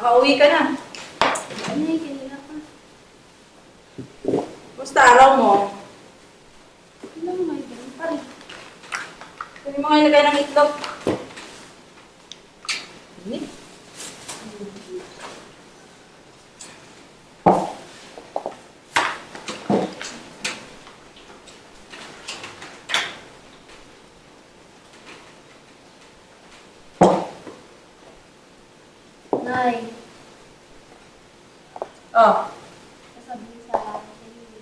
Makauwi ka na. Ay, kanina pa. Basta araw mo. Ano may ganun pa rin. Sabi mo ngayon lagay ng itlog. Init. Nay, Oh, sasabihin sa akin sa'yo.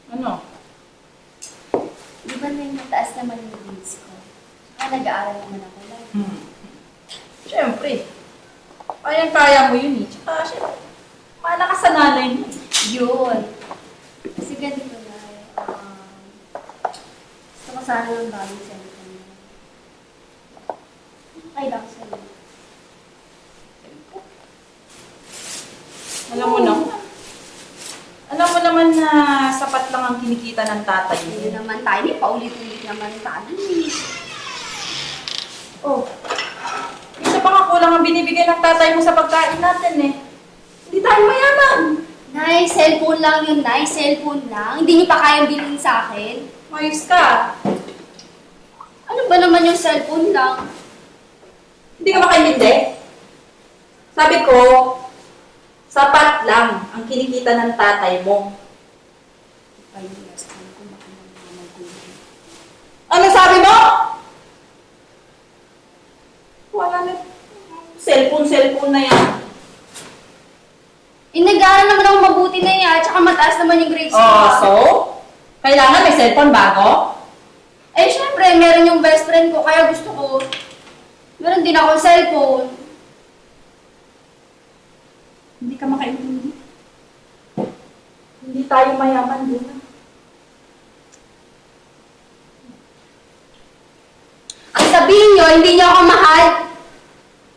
ano? Di ba na yung mataas naman yung grades ko? Saka nag-aaral naman ako lang. Siyempre. Kayang-kaya mo yun eh. Tsaka, siyempre, paano ka sa nanay mo? Yun. Kasi ganito na gusto ko sana ng bagong cellphone na. Okay lang sa'yo. Alam mo naman na sapat lang ang kinikita ng tatay mo. Hindi naman tayo, may paulit-ulit naman tayo. Oh, isa pa nga kulang ang binibigay ng tatay mo sa pagkain natin eh. Hindi tayo mayaman. Nay, cellphone lang yun, Nay. Cellphone lang. Hindi niyo pa kayang bilhin sa akin. Mayos ka. Ano ba naman yung cellphone lang? Hindi ka makaintindi? Sabi ko, sapat lang ang kinikita ng tatay mo. Ay, yes. Ano ko baka magugulo. Ano sabi mo? Wala na. Cellphone na yan. Nag-aaral naman ako mabuti na yan, tsaka mataas naman yung grades ko. Oh, so? Kailangan may cellphone bago? Eh, syempre, meron yung best friend ko, kaya gusto ko. Meron din ako cellphone. Hindi ka makaintindi. Hindi tayo mayaman din. Ang sabihin nyo, hindi nyo ako mahal.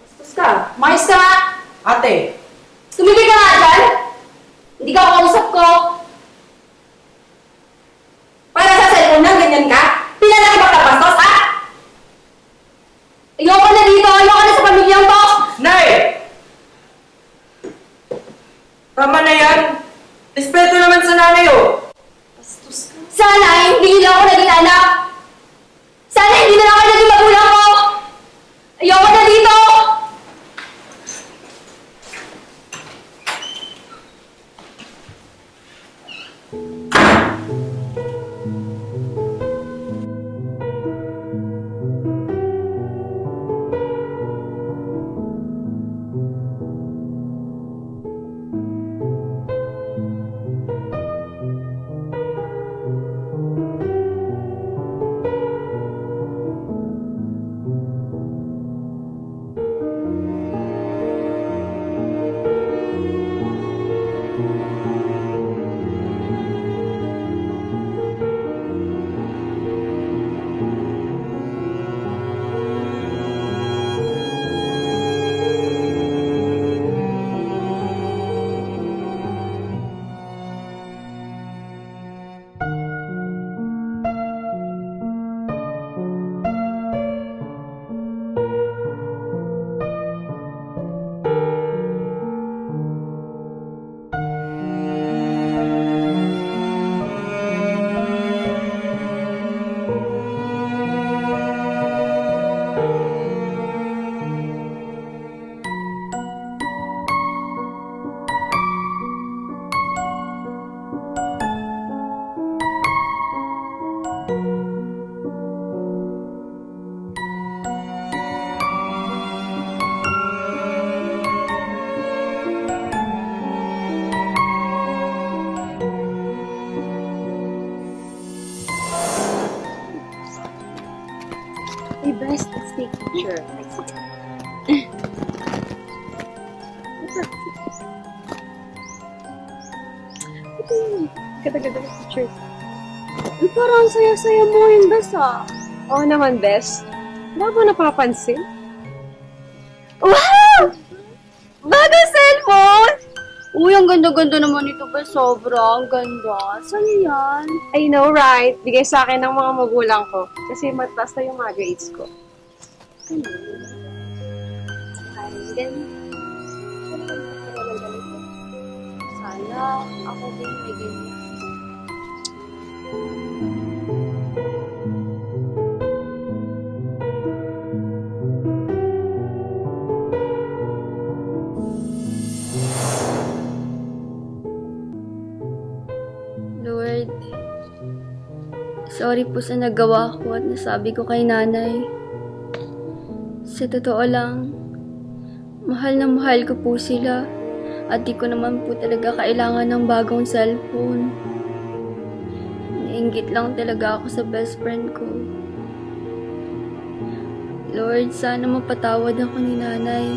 Bastos ka. Mais ka nga. Ate. Tumigil ka nga dyan. Hindi ka kausap ko. Para sa cellphone na, ganyan ka? Pinalaki ba ka bastos, ha? Ayoko na dito. Ayoko na sa pamilyang to. Nay! Tama na yan. Respeto naman sa nanay, oh. Bastos ka. Sana hindi nyo lang ako naging anak. Sana hindi na lang ako naging magulang ko. Ayoko na dito. Hey, best, let's take a picture. Ito yun. Ganda-ganda ng picture. Ay, parang saya-saya mo yun, best, ah. Oo naman, best. Wala ba napapansin? Wow! Bagong cellphone! Uy, ang ganda-ganda naman ito, best. Sobrang ganda. Saan yan? I know, right? Bigay sa akin ng mga magulang ko. Kasi mataas na yung mga grades ko. Then, sana ako din may ganyan. Lord, sorry po sa nagawa ko at nasabi ko kay nanay. Sa totoo lang, mahal na mahal ko po sila at di ko naman po talaga kailangan ng bagong cellphone. Nainggit lang talaga ako sa best friend ko. Lord, sana mapatawad ako ni nanay.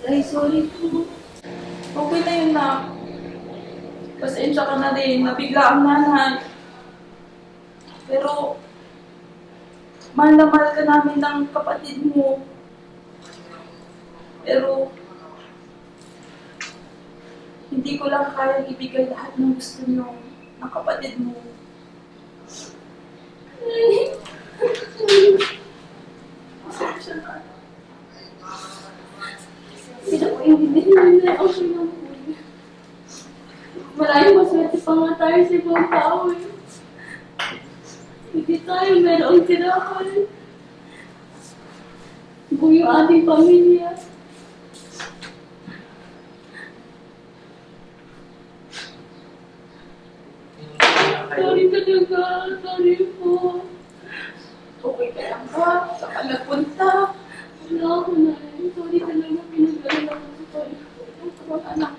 Ay, sorry po. Okay na yun na. Pasensya ka na din. Nabigla ang nanay. Pero, mahal na mahal ka namin ng kapatid mo. Pero, hindi ko lang kayang ibigay lahat ng gusto niyo ng kapatid mo. Pasensya na. Pinapaintindihan na ako ng puno. Maraming maswerte pa nga tayo sa ibang tao eh. Hindi tayo merong tirahan. Buo yung ating pamilya. Sorry talaga. Sorry po. Okay ka lang ba? Saan ka nagpunta? Wala ako na eh. Sorry talaga. Pinag-alala ko sa pamilya. Ang mga anak.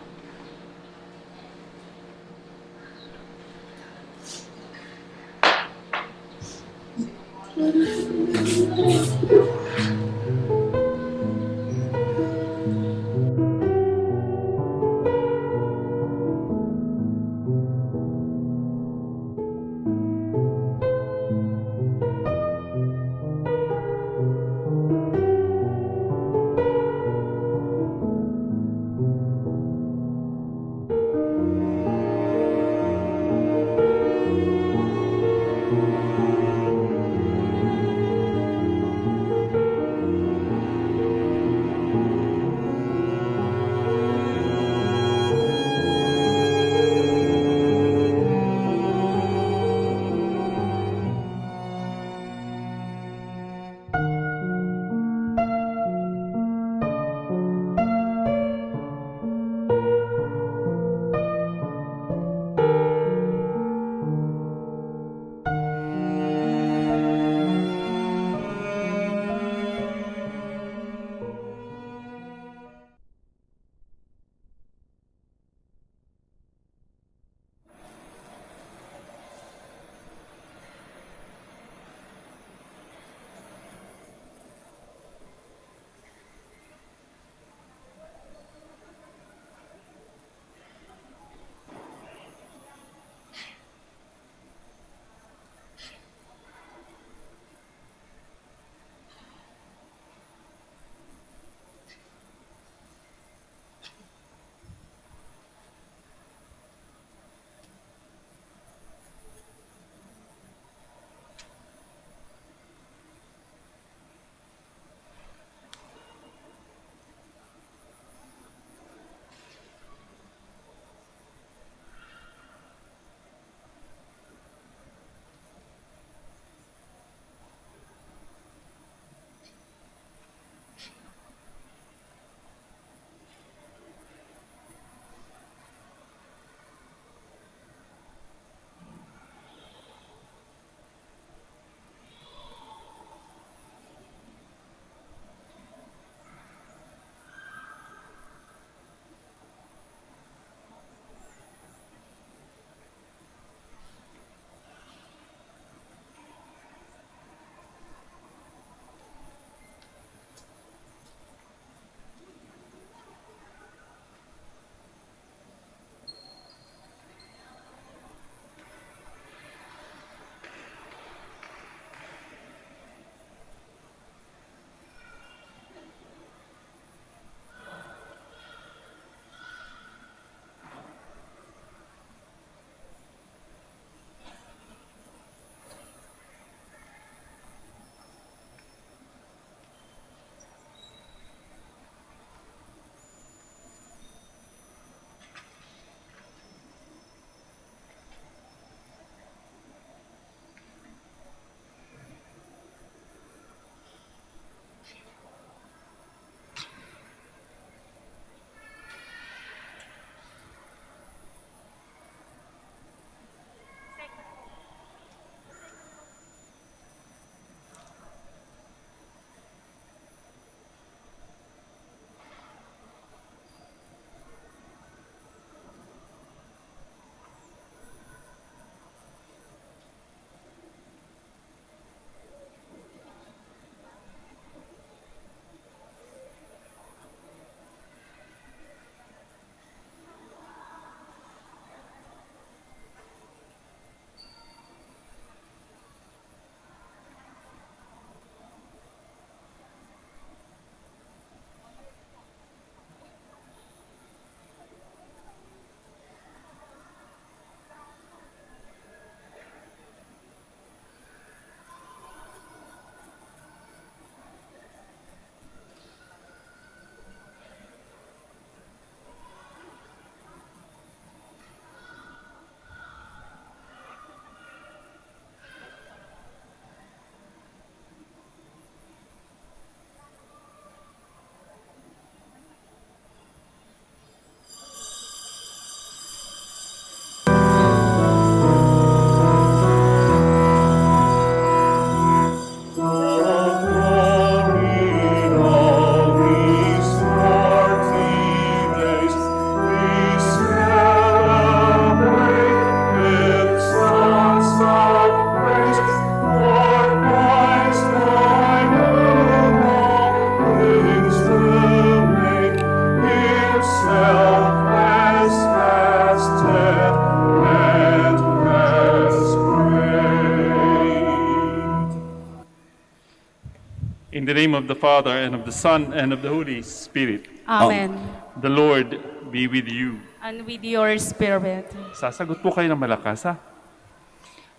the name of the Father, and of the Son, and of the Holy Spirit. Amen. The Lord be with you. And with your spirit. Sasagot po kayo ng malakas, ha?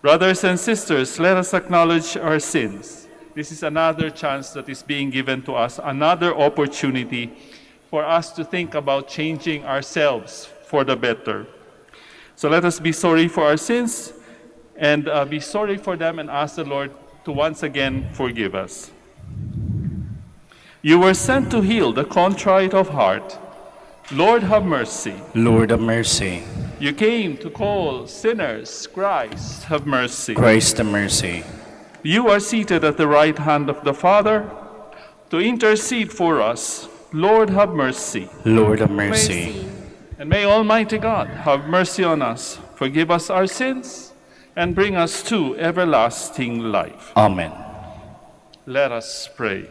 Brothers and sisters, let us acknowledge our sins. This is another chance that is being given to us, another opportunity for us to think about changing ourselves for the better. So let us be sorry for our sins and be sorry for them and ask the Lord to once again forgive us. You were sent to heal the contrite of heart. Lord, have mercy. Lord, have mercy. You came to call sinners. Christ, have mercy. Christ, have mercy. You are seated at the right hand of the Father to intercede for us. Lord, have mercy. Lord, have mercy. And may Almighty God have mercy on us, forgive us our sins, and bring us to everlasting life. Amen. Let us pray.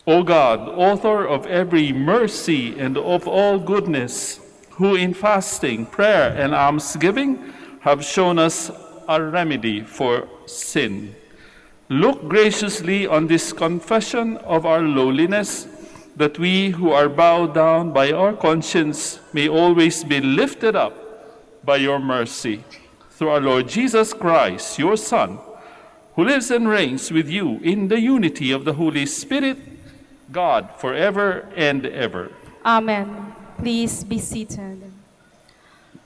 O God, author of every mercy and of all goodness, who in fasting, prayer, and almsgiving have shown us a remedy for sin, look graciously on this confession of our lowliness, that we who are bowed down by our conscience may always be lifted up by your mercy. Through our Lord Jesus Christ, your Son, who lives and reigns with you in the unity of the Holy Spirit, God, forever and ever. Amen. Please be seated.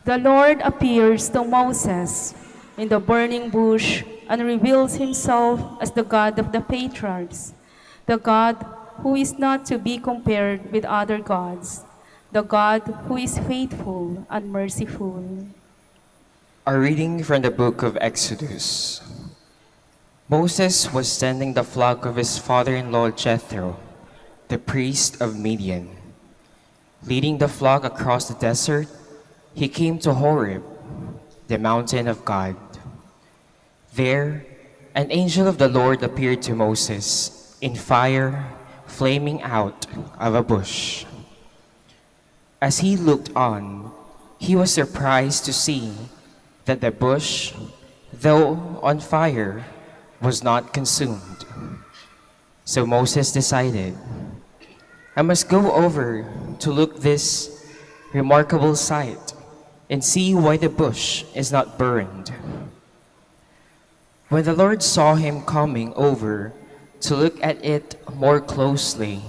The Lord appears to Moses in the burning bush and reveals himself as the God of the patriarchs, the God who is not to be compared with other gods, the God who is faithful and merciful. A reading from the book of Exodus. Moses was tending the flock of his father-in-law Jethro, the priest of Midian. Leading the flock across the desert, he came to Horeb, the mountain of God. There, an angel of the Lord appeared to Moses in fire flaming out of a bush. As he looked on, he was surprised to see that the bush, though on fire, was not consumed. So Moses decided, I must go over to look this remarkable sight and see why the bush is not burned. When the Lord saw him coming over to look at it more closely,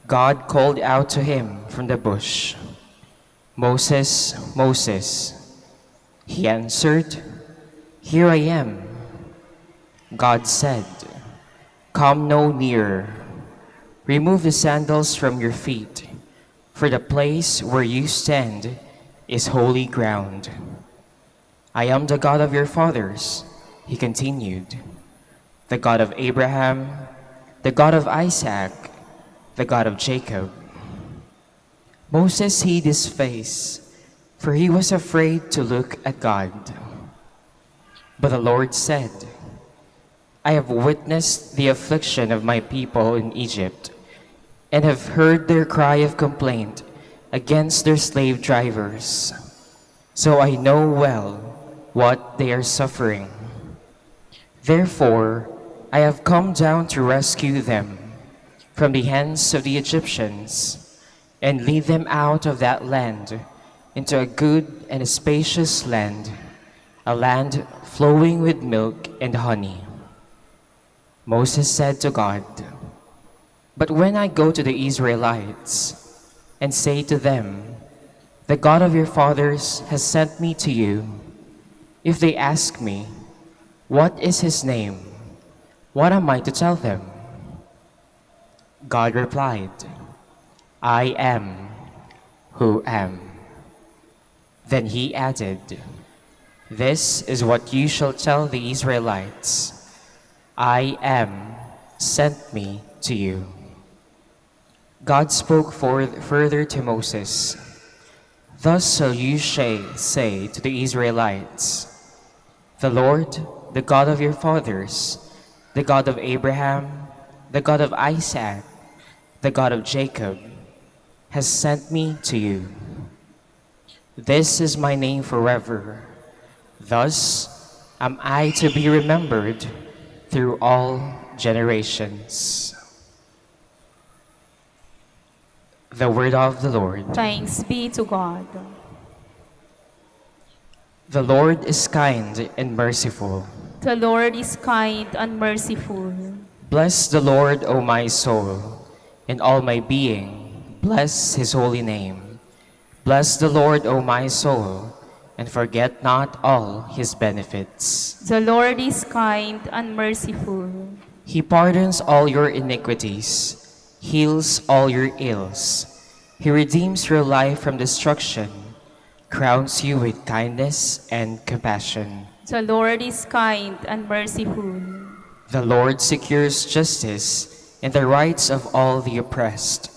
God called out to him from the bush, Moses, Moses. He answered, Here I am. God said, Come no nearer. Remove the sandals from your feet, for the place where you stand is holy ground. I am the God of your fathers, he continued, the God of Abraham, the God of Isaac, the God of Jacob. Moses hid his face, for he was afraid to look at God. But the Lord said, I have witnessed the affliction of my people in Egypt, and have heard their cry of complaint against their slave drivers. So I know well what they are suffering. Therefore, I have come down to rescue them from the hands of the Egyptians and lead them out of that land into a good and a spacious land, a land flowing with milk and honey. Moses said to God, But when I go to the Israelites and say to them, The God of your fathers has sent me to you, if they ask me, What is his name? What am I to tell them? God replied, I am who am. Then he added, This is what you shall tell the Israelites, I am sent me to you. God spoke further to Moses, Thus shall you say to the Israelites, The Lord, the God of your fathers, the God of Abraham, the God of Isaac, the God of Jacob, has sent me to you. This is my name forever. Thus am I to be remembered through all generations. The word of the Lord. Thanks be to God. The Lord is kind and merciful. The Lord is kind and merciful. Bless the Lord, O my soul, and all my being. Bless his holy name. Bless the Lord, O my soul, and forget not all his benefits. The Lord is kind and merciful. He pardons all your iniquities, heals all your ills. He redeems your life from destruction, crowns you with kindness and compassion. The Lord is kind and merciful. The Lord secures justice and the rights of all the oppressed.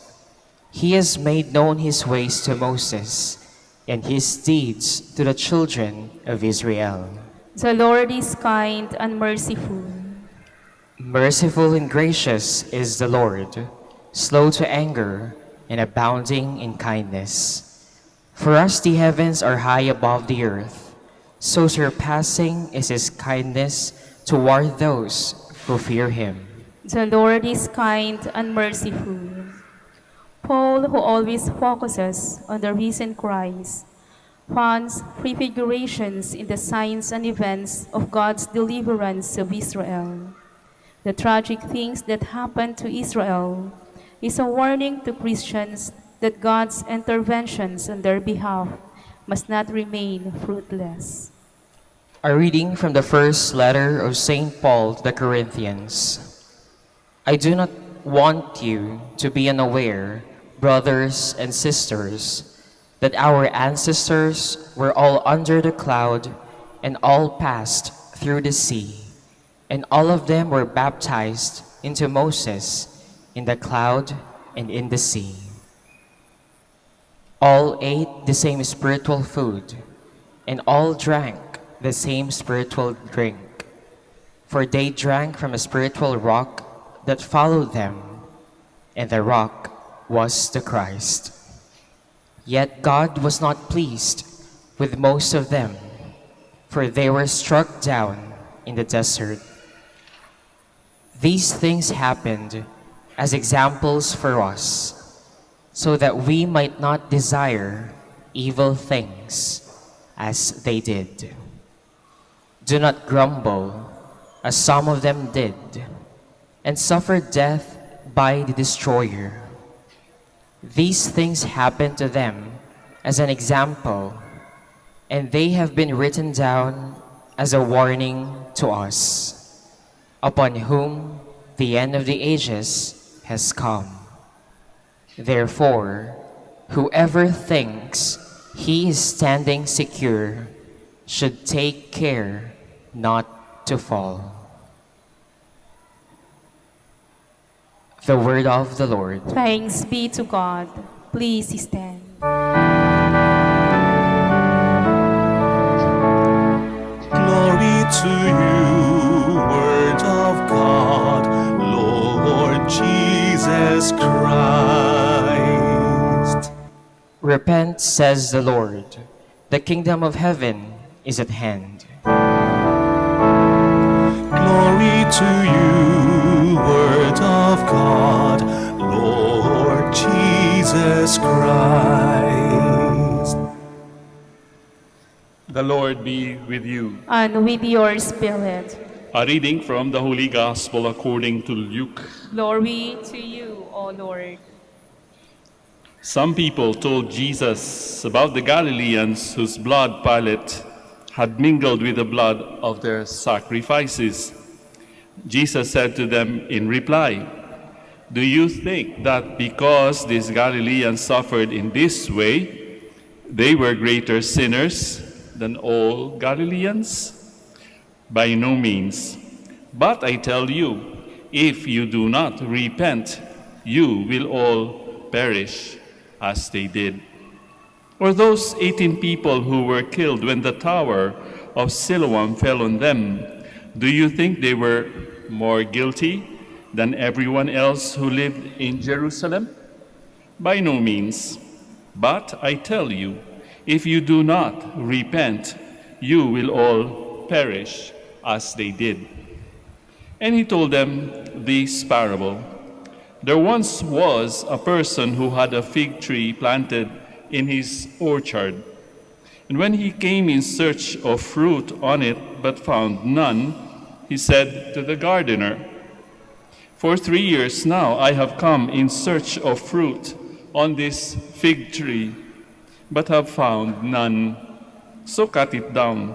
He has made known his ways to Moses and his deeds to the children of Israel. The Lord is kind and merciful. Merciful and gracious is the Lord, slow to anger and abounding in kindness. For as the heavens are high above the earth, so surpassing is his kindness toward those who fear him. The Lord is kind and merciful. Paul, who always focuses on the risen Christ, finds prefigurations in the signs and events of God's deliverance of Israel. The tragic things that happened to Israel is a warning to Christians that God's interventions on their behalf must not remain fruitless. A reading from the first letter of St. Paul to the Corinthians. I do not want you to be unaware, brothers and sisters, that our ancestors were all under the cloud and all passed through the sea, and all of them were baptized into Moses in the cloud and in the sea. All ate the same spiritual food, and all drank the same spiritual drink, for they drank from a spiritual rock that followed them, and the rock was the Christ. Yet God was not pleased with most of them, for they were struck down in the desert. These things happened as examples for us, so that we might not desire evil things as they did. Do not grumble, as some of them did, and suffered death by the destroyer. These things happened to them as an example, and they have been written down as a warning to us, upon whom the end of the ages has come. Therefore, whoever thinks he is standing secure should take care not to fall. The word of the Lord. Thanks be to God. Please stand. Glory to you, Word of God, Lord Jesus Christ. Repent, says the Lord. The kingdom of heaven is at hand. Glory to you, Word of God, Lord Jesus Christ. The Lord be with you. And with your spirit. A reading from the Holy Gospel according to Luke. Glory to you, O Lord. Some people told Jesus about the Galileans whose blood Pilate had mingled with the blood of their sacrifices. Jesus said to them in reply, "Do you think that because these Galileans suffered in this way, they were greater sinners than all Galileans? By no means. But I tell you, if you do not repent, you will all perish as they did. Or those 18 people who were killed when the tower of Siloam fell on them, do you think they were more guilty than everyone else who lived in Jerusalem? By no means. But I tell you, if you do not repent, you will all perish as they did. And he told them this parable. There once was a person who had a fig tree planted in his orchard. And when he came in search of fruit on it but found none, he said to the gardener, "For 3 years now I have come in search of fruit on this fig tree, but have found none. So cut it down.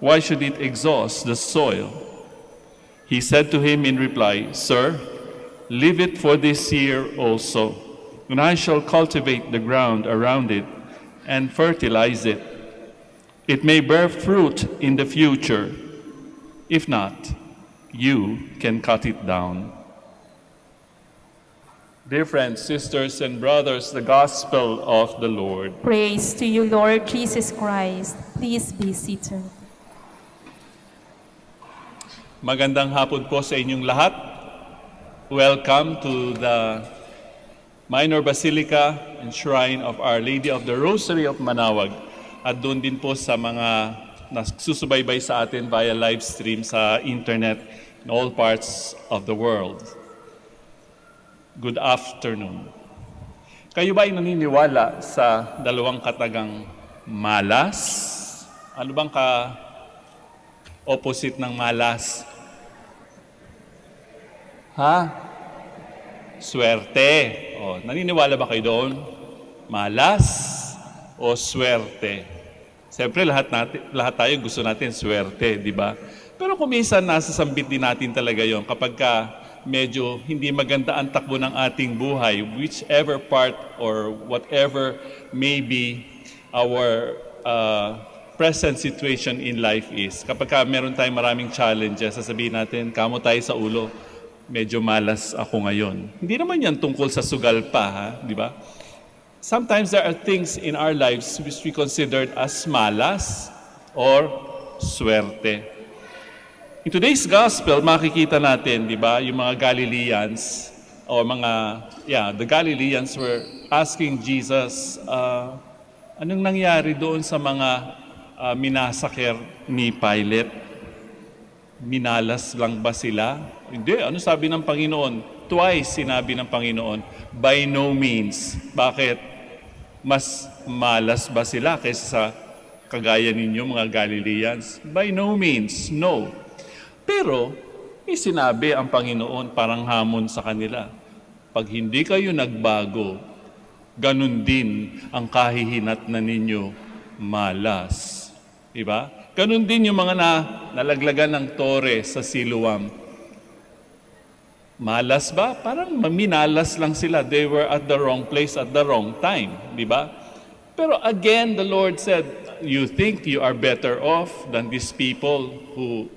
Why should it exhaust the soil?" He said to him in reply, "Sir, leave it for this year also, and I shall cultivate the ground around it and fertilize it. It may bear fruit in the future. If not, you can cut it down." Dear friends, sisters, and brothers, the Gospel of the Lord. Praise to you, Lord Jesus Christ. Please be seated. Magandang hapon po sa inyong lahat. Welcome to the Minor Basilica and Shrine of Our Lady of the Rosary of Manaoag. At doon din po sa mga nasusubaybay sa atin via live stream sa internet in all parts of the world. Good afternoon. Kayo ba ay naniniwala sa dalawang katagang malas? Ano bang opposite ng malas? Swerte. Naniniwala ba kayo doon? Malas o swerte? Siyempre lahat tayo gusto natin swerte, di ba? Pero kung minsan nasasambit din natin talaga yon kapag medyo hindi maganda ang takbo ng ating buhay, whichever part or whatever may be our present situation in life is. Kapag meron tayong maraming challenges, sasabihin natin, kamo tayo sa ulo, medyo malas ako ngayon. Hindi naman yan tungkol sa sugal pa, di ba? Sometimes there are things in our lives which we considered as malas or swerte. In today's gospel, makikita natin, di ba, yung mga Galileans, o the Galileans were asking Jesus, anong nangyari doon sa mga minasakir ni Pilate? Minalas lang ba sila? Hindi. Ano sabi ng Panginoon? Twice sinabi ng Panginoon, by no means. Bakit? Mas malas ba sila kaysa sa kagaya ninyo, mga Galileans? By no means, no. Pero, may sinabi ang Panginoon parang hamon sa kanila. Pag hindi kayo nagbago, ganun din ang kahihinat na ninyo malas. Diba? Ganun din yung mga nalaglagan ng tore sa Siloam. Malas ba? Parang maminalas lang sila. They were at the wrong place at the wrong time. Diba? Pero again, the Lord said, you think you are better off than these people who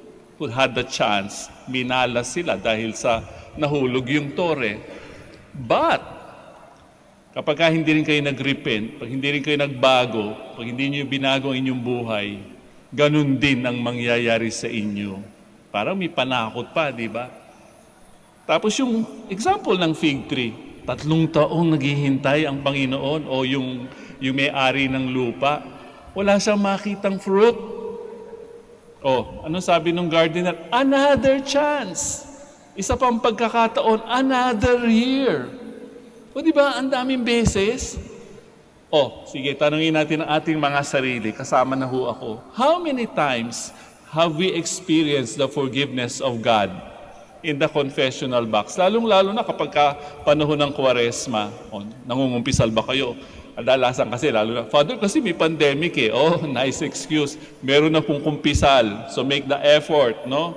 had the chance, minalas sila dahil sa nahulog yung tore. But, kapag hindi rin kayo nag-repent, pag hindi rin kayo nagbago, pag hindi nyo binago ang inyong buhay, ganun din ang mangyayari sa inyo. Parang may panakot pa, di ba? Tapos yung example ng fig tree, 3 taong naghihintay ang Panginoon o yung may-ari ng lupa, wala siyang makitang fruit. Anong sabi ng gardener? Another chance. Isa pang pagkakataon, another year. Di ba, ang daming beses? Sige, tanungin natin ang ating mga sarili. Kasama na ho ako. How many times have we experienced the forgiveness of God in the confessional box? Lalong-lalo na kapag panahon ng Kwaresma. Nangungumpisal ba kayo? Kadalasan kasi, lalo na, Father, kasi may pandemic nice excuse. Meron na pong kumpisal. So make the effort, no?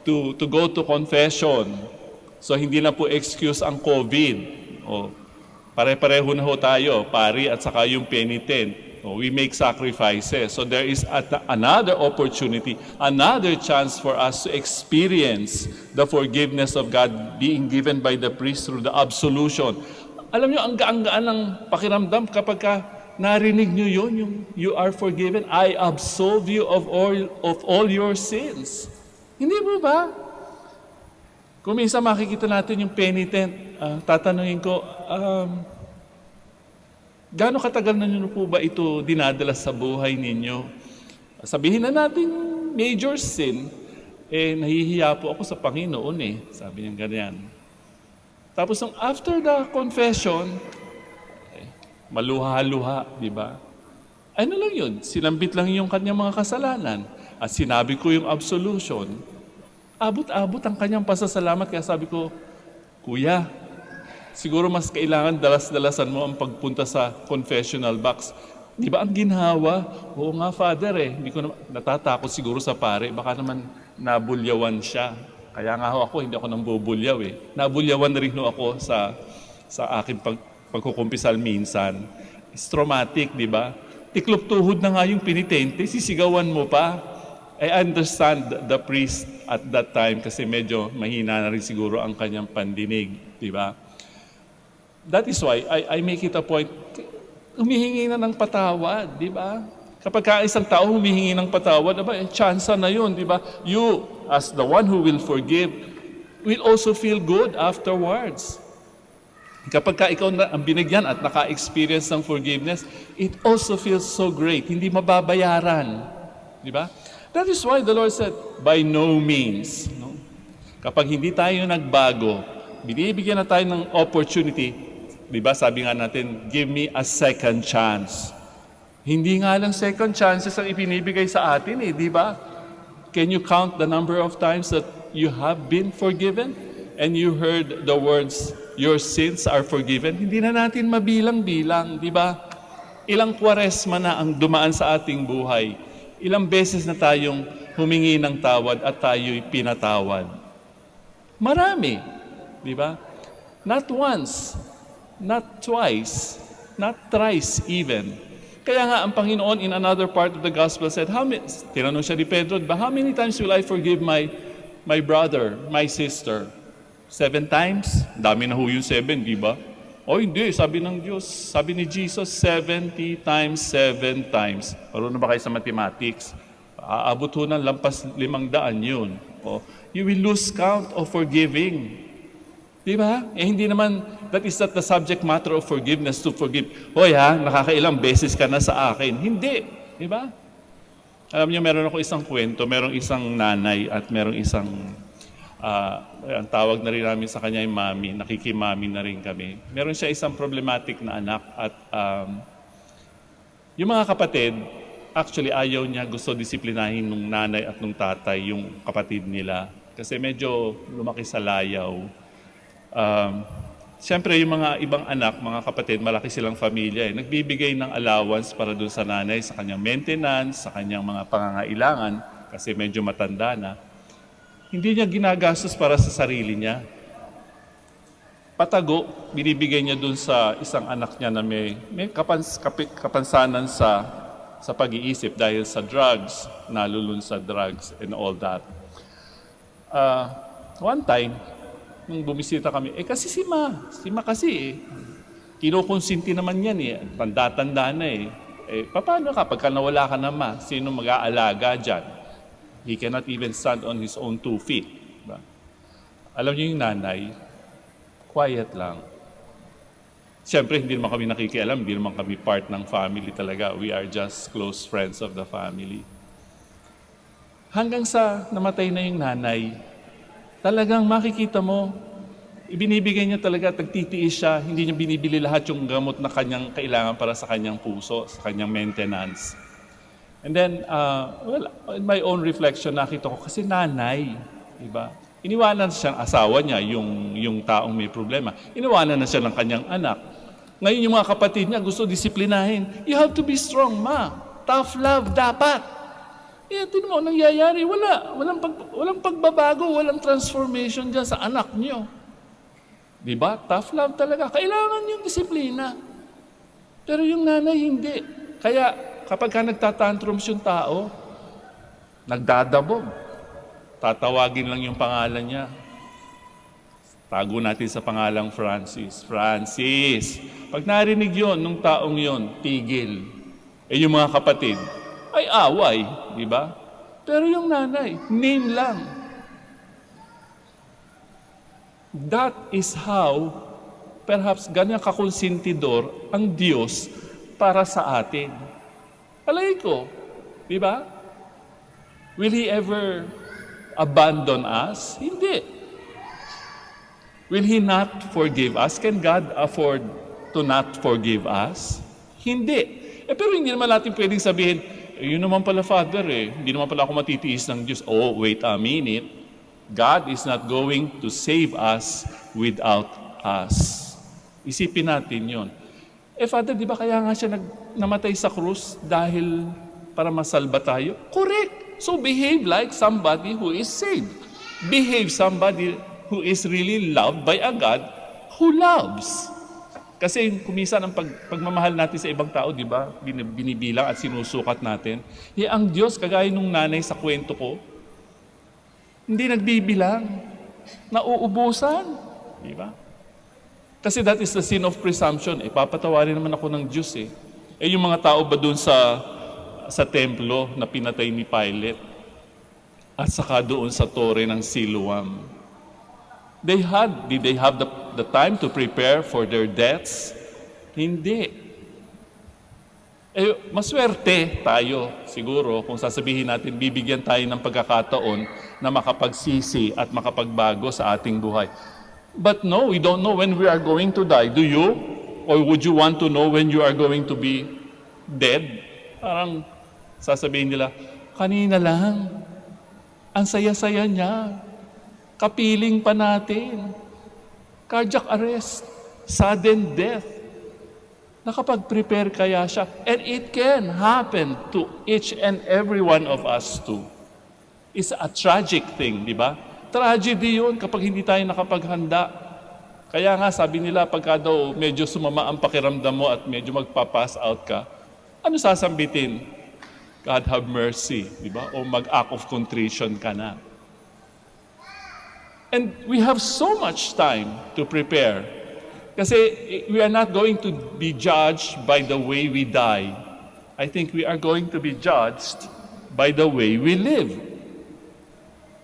To go to confession. So hindi na po excuse ang COVID. Pare-pareho na ho tayo, pari at saka yung penitent. We make sacrifices. So there is another opportunity, another chance for us to experience the forgiveness of God being given by the priest through the absolution. Alam nyo, ang gaan-gaan ng pakiramdam kapag narinig nyo yun, yung you are forgiven, I absolve you of all your sins. Hindi mo ba? Kung minsan makikita natin yung penitent, tatanungin ko, gaano katagal na nyo po ba ito dinadala sa buhay ninyo? Sabihin na natin major sin, nahihiya po ako sa Panginoon Sabi niya ganyan. Tapos after the confession, maluha-luha, di ba? Ano lang yun? Sinambit lang yung kanyang mga kasalanan. At sinabi ko yung absolution. Abot-abot ang kanyang pasasalamat. Kaya sabi ko, Kuya, siguro mas kailangan dalas-dalasan mo ang pagpunta sa confessional box. Di ba ang ginhawa? Oo nga, Father Hindi ko natatakot siguro sa pare. Baka naman nabulyawan siya. Kaya nga ako, hindi ako nang bubulyaw Nabulyawan na rin ako sa aking pagkukumpisal minsan. It's traumatic, di ba? Tiklop tuhod na nga yung penitente, sisigawan mo pa. I understand the priest at that time kasi medyo mahina na rin siguro ang kanyang pandinig, di ba? That is why I make it a point, humihingi na ng patawad, di ba? Kapag isang tao humihingi ng patawad, chance na yun, di ba? You, as the one who will forgive, will also feel good afterwards. Kapag ikaw na ang binigyan at naka-experience ng forgiveness, it also feels so great. Hindi mababayaran. Di ba? That is why the Lord said, by no means. No? Kapag hindi tayo nagbago, binibigyan na tayo ng opportunity. Di ba? Sabi nga natin, give me a second chance. Hindi nga lang second chances ang ipinibigay sa atin di ba? Can you count the number of times that you have been forgiven? And you heard the words, your sins are forgiven. Hindi na natin mabilang-bilang, di ba? Ilang kwaresma na ang dumaan sa ating buhay. Ilang beses na tayong humingi ng tawad at tayo'y pinatawad. Marami, di ba? Not once, not twice, not thrice even. Kaya nga ang Panginoon in another part of the gospel said, tinanong siya ni Pedro, how many times will I forgive my brother, my sister? 7 times? Dami na ho yung 7, di ba? Hindi, sabi ng Diyos, sabi ni Jesus, 70 times, 7 times. Marunong ba kayo sa mathematics? Aabot ho ng lampas 500 yun. You will lose count of forgiving. Di ba? Hindi naman, that is not the subject matter of forgiveness to forgive. Nakakailang beses ka na sa akin. Hindi. Di ba? Alam niyo, meron ako isang kwento, merong isang nanay at merong isang ang tawag na rin namin sa kanya yung mami, nakikimami na rin kami. Meron siya isang problematic na anak at yung mga kapatid, actually ayaw niya, gusto disiplinahin nung nanay at nung tatay yung kapatid nila. Kasi medyo lumaki sa layaw. Siyempre yung mga ibang anak, mga kapatid, malaki silang pamilya. Nagbibigay ng allowance para dun sa nanay, sa kanyang maintenance, sa kanyang mga pangangailangan, kasi medyo matanda na. Hindi niya ginagastos para sa sarili niya. Patago, binibigay niya dun sa isang anak niya na may kapansanan sa pag-iisip dahil sa drugs, nalulun sa drugs and all that. One time, nung bumisita kami, kasi si Ma kasi kinukonsinti naman yan tanda-tanda na paano kapag nawala ka na Ma, sino mag-aalaga dyan? He cannot even stand on his own 2 feet. Diba? Alam niyo yung nanay, quiet lang. Siyempre, hindi naman kami nakikialam, hindi naman kami part ng family talaga. We are just close friends of the family. Hanggang sa namatay na yung nanay, talagang makikita mo, ibinibigay niya talaga, tagtitiis siya, hindi niya binibili lahat yung gamot na kanyang kailangan para sa kanyang puso, sa kanyang maintenance. And then, in my own reflection, nakita ko, kasi nanay, diba? Iniwanan siya ng asawa niya, yung taong may problema. Iniwanan na siya ng kanyang anak. Ngayon yung mga kapatid niya gusto disiplinahin. You have to be strong, Ma. Tough love, dapat. Tingnan mo, nangyayari. Walang pagbabago, walang transformation dyan sa anak niyo. Diba? Tough love talaga. Kailangan yung disiplina. Pero yung nanay, hindi. Kaya, kapag nagtatantrums yung tao, nagdadabog. Tatawagin lang yung pangalan niya. Tago natin sa pangalang Francis. Francis! Pag narinig yon nung taong yon, tigil. Yung mga kapatid, ay away, di ba? Pero yung nanay, name lang. That is how, perhaps ganyan kakonsentidor ang Diyos para sa atin. Alay ko, di ba? Will He ever abandon us? Hindi. Will He not forgive us? Can God afford to not forgive us? Hindi. Pero hindi naman natin pwedeng sabihin, yun naman pala, Father, hindi naman pala ako matitiis ng Diyos. Oh, wait a minute. God is not going to save us without us. Isipin natin yun. Father, di ba kaya nga siya namatay sa krus dahil para masalba tayo? Correct. So behave like somebody who is saved. Behave somebody who is really loved by a God who loves. Kasi kuminsan ang pagmamahal natin sa ibang tao, di ba? Binibilang at sinusukat natin. Ang Diyos, kagaya nung nanay sa kwento ko, hindi nagbibilang. Nauubusan. Di ba? Kasi that is the sin of presumption. Papatawarin naman ako ng Diyos eh. Yung mga tao ba dun sa templo na pinatay ni Pilate at saka doon sa tore ng Siloam? Did they have the time to prepare for their deaths? Hindi. Maswerte tayo siguro kung sasabihin natin bibigyan tayo ng pagkakataon na makapagsisi at makapagbago sa ating buhay. But no, we don't know when we are going to die. Do you? Or would you want to know when you are going to be dead? Parang sasabihin nila, kanina lang, ang saya-saya niya. Kapiling pa natin. Cardiac arrest. Sudden death. Nakapag-prepare kaya siya. And it can happen to each and every one of us too. It's a tragic thing, di ba? Tragedy yun kapag hindi tayo nakapaghanda. Kaya nga sabi nila, pagka daw medyo sumama ang pakiramdam mo at medyo magpa-pass out ka, ano sasambitin? God have mercy, di ba? O mag-act of contrition ka na. And we have so much time to prepare. Kasi we are not going to be judged by the way we die. I think we are going to be judged by the way we live.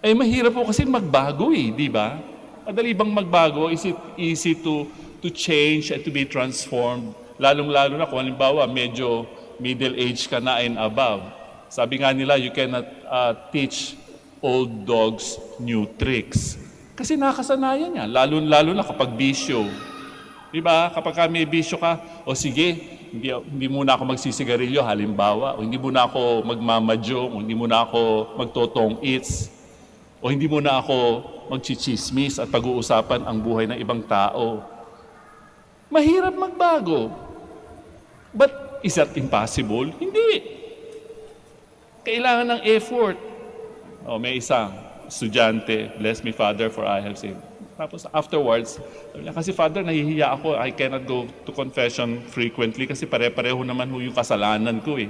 Mahirap po kasi magbago di ba? Madali bang magbago? Is it easy to change and to be transformed? Lalong-lalo na kung halimbawa medyo middle age ka na and above. Sabi nga nila, you cannot teach old dogs new tricks. Kasi nakasanayan niya, lalo na kapag bisyo. Di ba? Kapag may bisyo ka, o sige, hindi muna ako magsisigarilyo, halimbawa, o hindi muna ako magmamadyong, o hindi muna ako magtotong eats, o hindi muna ako magchichismis at pag-uusapan ang buhay ng ibang tao. Mahirap magbago. But is that impossible? Hindi. Kailangan ng effort. May isang estudyante, bless me, Father, for I have sinned. Tapos afterwards, kasi Father, nahihiya ako, I cannot go to confession frequently kasi pare-pareho naman yung kasalanan ko eh.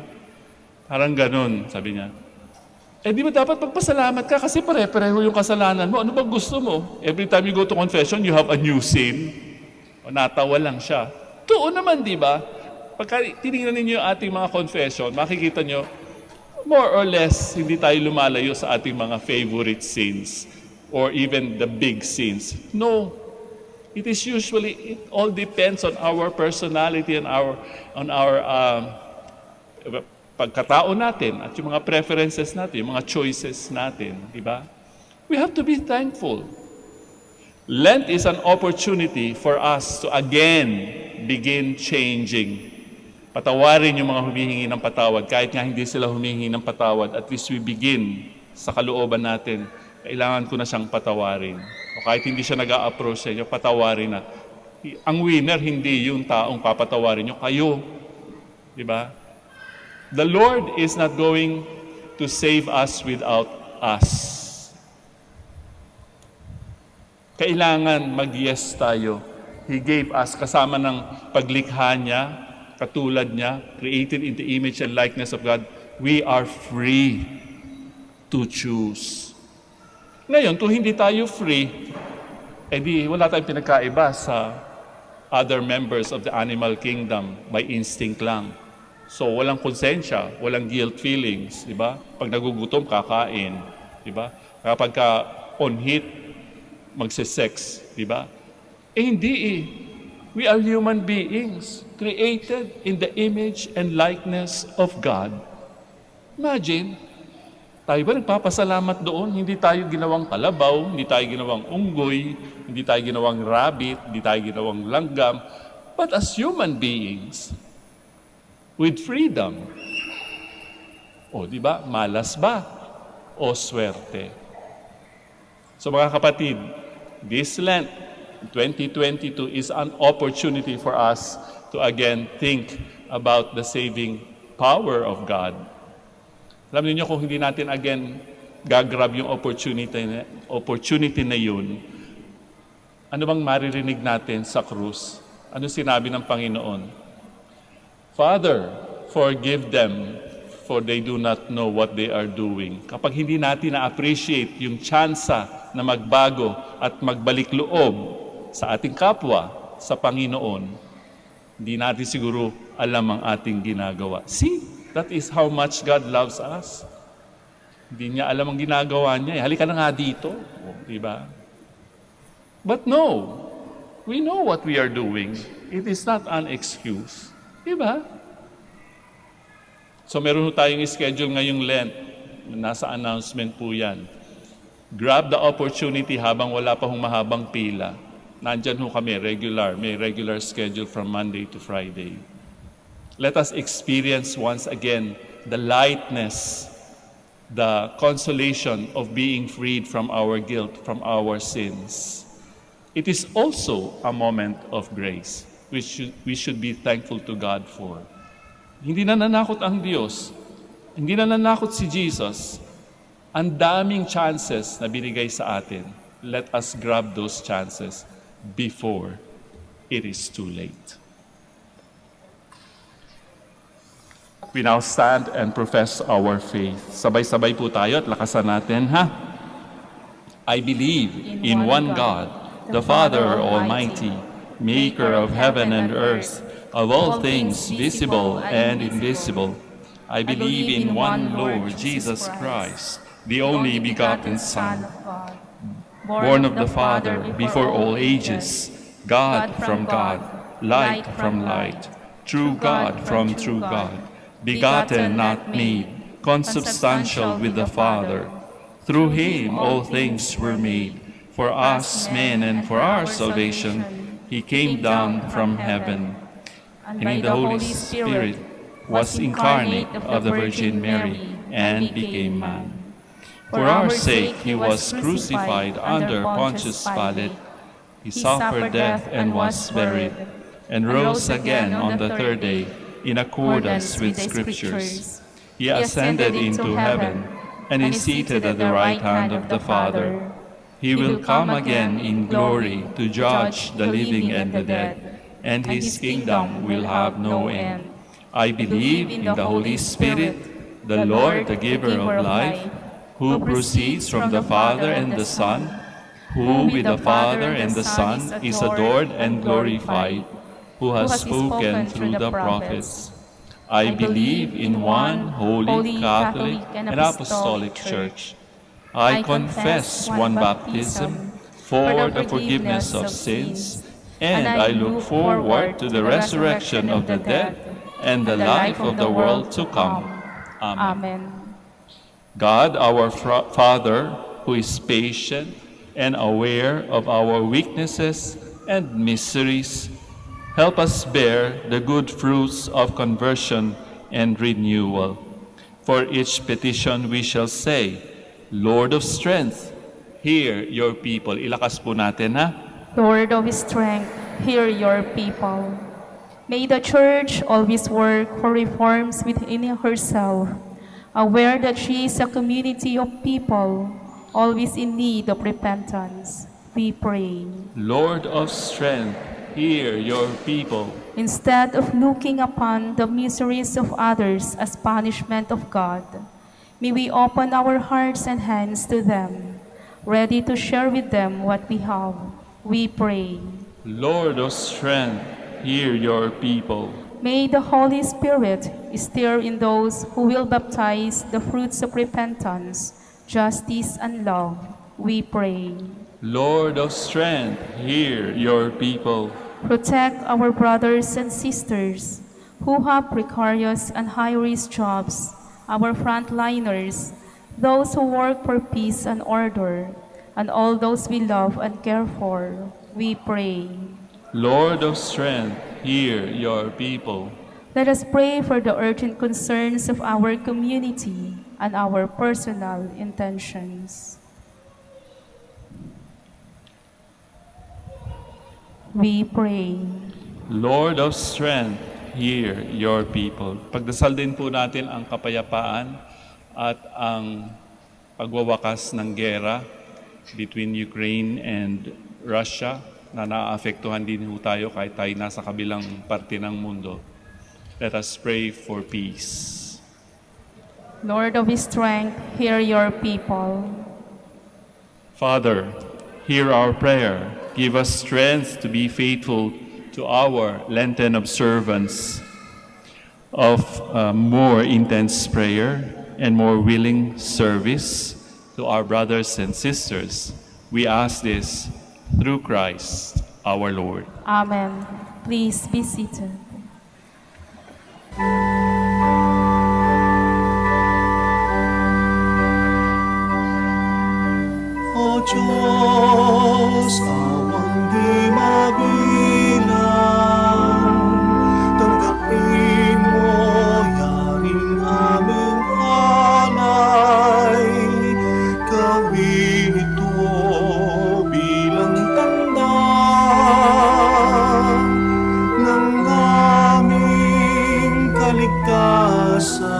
Parang ganun, sabi niya. Di ba dapat magpasalamat ka kasi pare-pareho yung kasalanan mo? Ano ba gusto mo? Every time you go to confession, you have a new sin. O natawa lang siya. Totoo naman, di ba? Pagka tinignan ninyo yung ating mga confession, makikita nyo, more or less, hindi tayo lumalayo sa ating mga favorite sins or even the big sins. No. It all depends on our personality and on our pagkatao natin at yung mga preferences natin, yung mga choices natin, di ba? We have to be thankful. Lent is an opportunity for us to again begin changing. Patawarin yung mga humihingi ng patawad. Kahit nga hindi sila humihingi ng patawad, at least we begin sa kalooban natin. Kailangan ko na siyang patawarin. O kahit hindi siya nag-a-approach sa inyo, patawarin na. Ang winner, hindi yung taong papatawarin nyo, kayo. Diba? The Lord is not going to save us without us. Kailangan mag-yes tayo. He gave us kasama ng paglikha niya, katulad niya, created in the image and likeness of God, we are free to choose. Ngayon, kung hindi tayo free, di wala tayong pinagkaiba sa other members of the animal kingdom by instinct lang. So, walang konsensya, walang guilt feelings, di ba? Pag nagugutom, kakain, di ba? Kapag on heat, magse-sex, di ba? Hindi We are human beings, created in the image and likeness of God. Imagine, Tayo ba nagpapasalamat doon? Hindi tayo ginawang kalabaw, hindi tayo ginawang unggoy, hindi tayo ginawang rabbit, hindi tayo ginawang langgam, but as human beings, with freedom. O, di ba? Malas ba? O swerte? So mga kapatid, this Lent 2022 is an opportunity for us to again think about the saving power of God. Alam niyo kung hindi natin again gagrab yung opportunity na yun, ano bang maririnig natin sa krus? Ano sinabi ng Panginoon? Father, forgive them, for they do not know what they are doing. Kapag hindi natin na-appreciate yung tsansa na magbago at magbalik loob sa ating kapwa, sa Panginoon, hindi natin siguro alam ang ating ginagawa. See? That is how much God loves us. Hindi niya alam ang ginagawa niya. Halika na nga dito. Diba? But no, we know what we are doing. It is not an excuse. Diba? So meron tayong schedule ngayong Lent. Nasa announcement po yan. Grab the opportunity habang wala pa mahabang pila. Nandyan kami, may regular schedule from Monday to Friday. Let us experience once again the lightness, the consolation of being freed from our guilt, from our sins. It is also a moment of grace, which we should be thankful to God for. Hindi na nanakot ang Diyos. Hindi na nanakot si Jesus. Ang daming chances na binigay sa atin. Let us grab those chances before it is too late. We now stand and profess our faith. Sabay-sabay po tayo at lakasan natin, ha? I believe in one God, the Father Almighty, maker of heaven and earth, of all things visible and invisible. I believe in one Lord Jesus Christ, the only begotten Son, born of the Father before all ages, God from God, light from light, true God from true God, begotten, not made, consubstantial with the Father. Through him all things were made. For us men and for our salvation, he came down from heaven. And in the Holy Spirit was incarnate of the Virgin Mary and became man. For our sake he was crucified under Pontius Pilate. He suffered death and was buried, and rose again on the third day, in accordance with Scriptures. He ascended into heaven and is seated at the right hand of the Father. He will come again in glory to judge the living and the dead, and his kingdom will have no end. I believe in the Holy Spirit, the Lord, the giver of life, who proceeds from the Father and the Son, who with the Father and the Son is adored and glorified, who has spoken through the prophets. I believe in one holy, Catholic, and Apostolic Church. I confess one baptism for the forgiveness of sins, and I look forward to the resurrection of the dead and the life of the world to come. Amen. God, our Father, who is patient and aware of our weaknesses and miseries, help us bear the good fruits of conversion and renewal. For each petition we shall say, Lord of strength, hear your people. Ilakas po natin, ha? Lord of strength, hear your people. May the Church always work for reforms within herself, aware that she is a community of people always in need of repentance. We pray. Lord of strength, hear your people. Instead of looking upon the miseries of others as punishment of God, may we open our hearts and hands to them, ready to share with them what we have. We pray. Lord of strength, hear your people. May the Holy Spirit stir in those who will baptize the fruits of repentance, justice, and love. We pray. Lord of strength, hear your people. Protect our brothers and sisters who have precarious and high-risk jobs, our frontliners, those who work for peace and order, and all those we love and care for, we pray. Lord of strength, hear your people. Let us pray for the urgent concerns of our community and our personal intentions. We pray. Lord of strength, hear your people. Pagdasal din po natin ang kapayapaan at ang pagwawakas ng gera between Ukraine and Russia na naaapektuhan din po tayo kahit tayo nasa kabilang parte ng mundo. Let us pray for peace. Lord of strength, hear your people. Father, hear our prayer. Give us strength to be faithful to our Lenten observance of more intense prayer and more willing service to our brothers and sisters. We ask this through Christ our Lord. Amen. Please be seated. O Diyos, awang di mabilang, tanggapin mo yaring aming alay, gawin ito bilang tanda ng aming kaligtasan.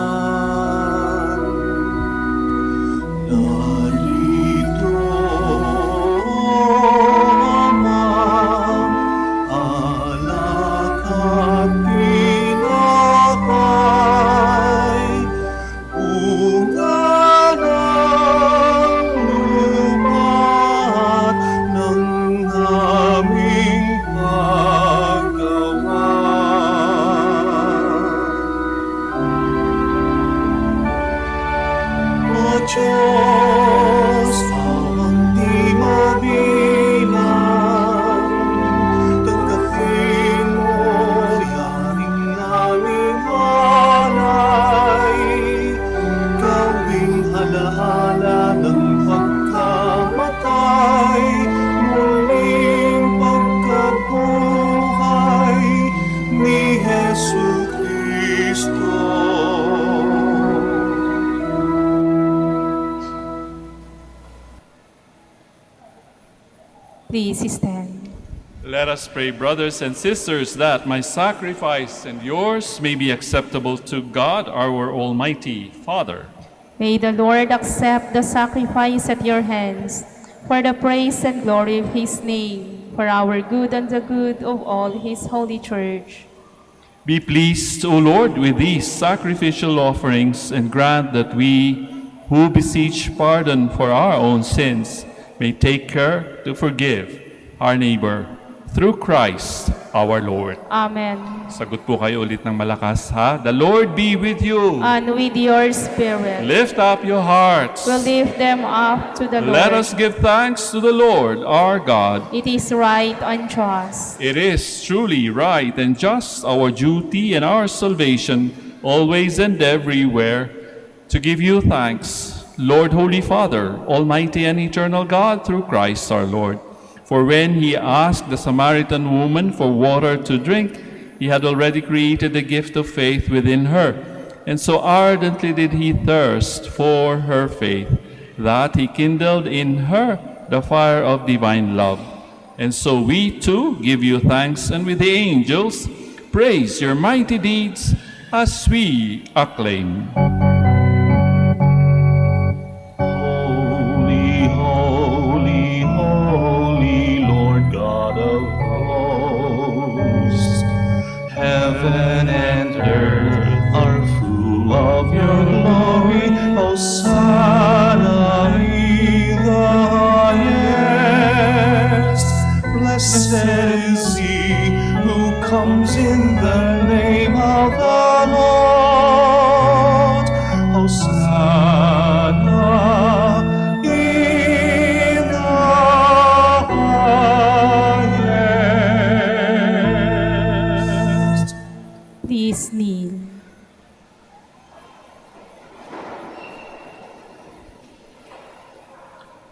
Diyos, awang di mabilang, tanggapin mo yaring aming alay, gawing halahala ng pagkamatay, muling pagkabuhay ni Jesu Kristo. Please stand. Let us pray, brothers and sisters, that my sacrifice and yours may be acceptable to God, our Almighty Father. May the Lord accept the sacrifice at your hands for the praise and glory of his name, for our good and the good of all his holy church. Be pleased, O Lord, with these sacrificial offerings, and grant that we, who beseech pardon for our own sins, may take care to forgive our neighbor through Christ our Lord. Amen. Sagot po kayo ulit ng malakas, ha? The Lord be with you. And with your spirit. Lift up your hearts. We'll lift them up to the Lord. Let us give thanks to the Lord our God. It is right and just. It is truly right and just, our duty and our salvation, always and everywhere, to give you thanks, Lord, Holy Father, Almighty and Eternal God, through Christ our Lord. For when he asked the Samaritan woman for water to drink, he had already created the gift of faith within her. And so ardently did he thirst for her faith, that he kindled in her the fire of divine love. And so we too give you thanks, and with the angels praise your mighty deeds as we acclaim. Heaven and earth are full of your glory, Hosanna in the highest. Blessed is he who comes in the name of the Lord.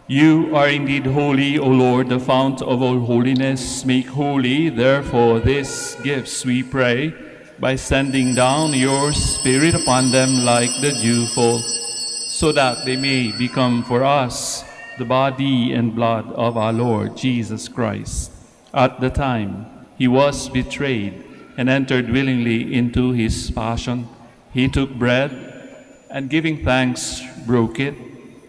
You are indeed holy, O Lord, the fount of all holiness. Make holy, therefore, these gifts, we pray, by sending down your Spirit upon them like the dewfall, so that they may become for us the body and blood of our Lord Jesus Christ. At the time he was betrayed and entered willingly into his passion, he took bread and giving thanks, broke it,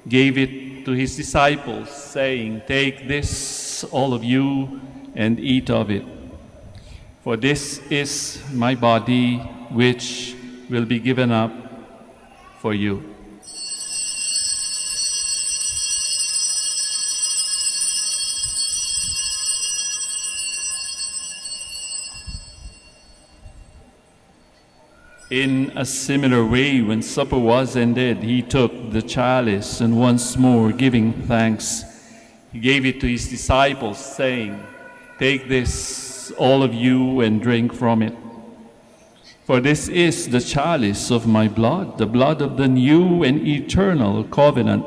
gave it to his disciples, saying, "Take this, all of you, and eat of it. For this is my body, which will be given up for you." In a similar way, when supper was ended, he took the chalice, and once more giving thanks, he gave it to his disciples, saying, "Take this, all of you, and drink from it. For this is the chalice of my blood, the blood of the new and eternal covenant,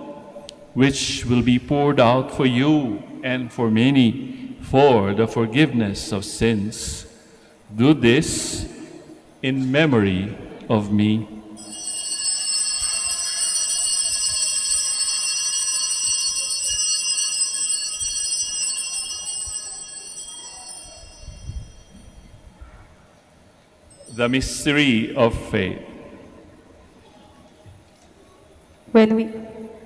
which will be poured out for you and for many for the forgiveness of sins. Do this in memory of me." The mystery of faith. When